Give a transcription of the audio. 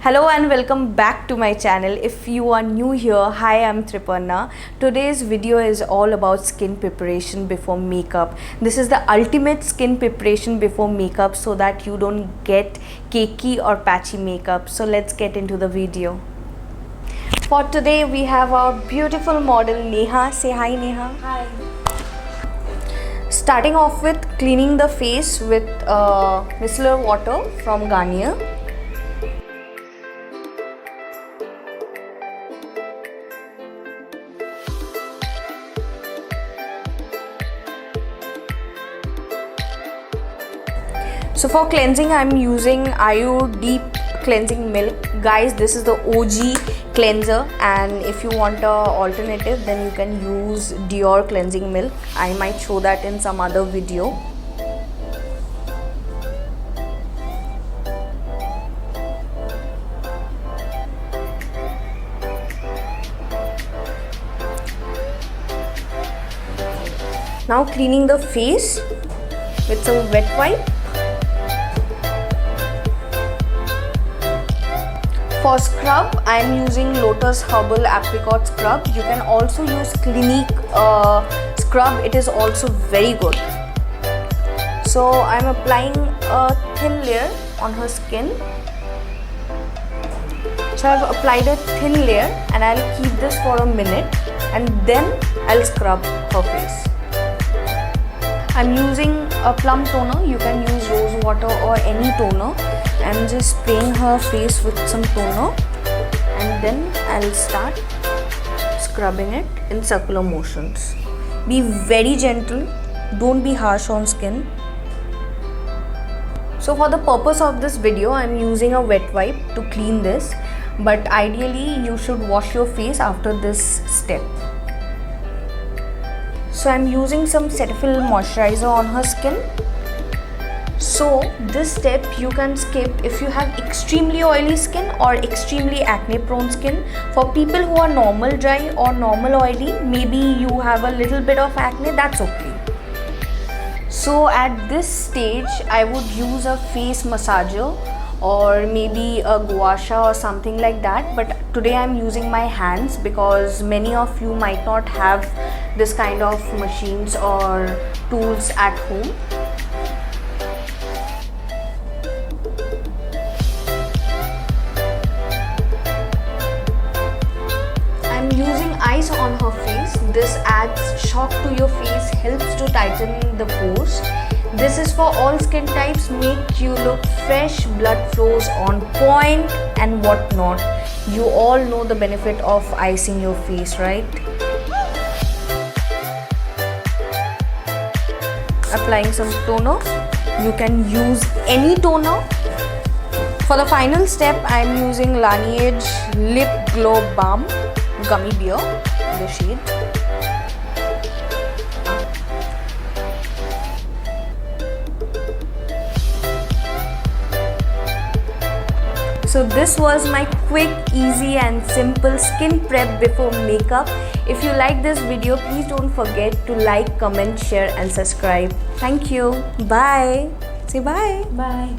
Hello and welcome back to my channel. If you are new here, hi, I'm Triparnaaroy. Today's video is all about skin preparation before makeup. This is the ultimate skin preparation before makeup so that you don't get cakey or patchy makeup. So let's get into the video. For today we have our beautiful model Neha. Say hi, Neha. Hi. Starting off with cleaning the face with micellar water from Garnier. So for cleansing, I'm using Ayur Deep Cleansing Milk. Guys, this is the OG cleanser, and if you want an alternative, then you can use Dior Cleansing Milk. I might show that in some other video. Now cleaning the face with some wet wipe. For scrub, I am using Lotus Herbal Apricot Scrub. You can also use Clinique Scrub. It is also very good. So I am applying a thin layer on her skin. So I have applied a thin layer and I will keep this for a minute and then I will scrub her face. I am using a plum toner. You can use rose water or any toner. I'm just spraying her face with some toner and then I'll start scrubbing it in circular motions. Be very gentle, don't be harsh on skin. So for the purpose of this video, I'm using a wet wipe to clean this, but ideally you should wash your face after this step. So I'm using some Cetaphil Moisturiser on her skin. So this step you can skip if you have extremely oily skin or extremely acne prone skin. For people who are normal dry or normal oily, maybe you have a little bit of acne, that's okay. So at this stage I would use a face massager or maybe a gua sha or something like that, but today I'm using my hands because many of you might not have this kind of machines or tools at home. I'm using ice on her face. This adds shock to your face, helps to tighten the pores. This is for all skin types, make you look fresh, blood flows on point and whatnot. You all know the benefit of icing your face, right? Applying some toner. You can use any toner. For the final step, I am using Laneiage Lip Glow Balm Gummy Bear, the shade. So this was my quick, easy and simple skin prep before makeup. If you like this video, please don't forget to like, comment, share and subscribe. Thank you. Bye. Say bye. Bye.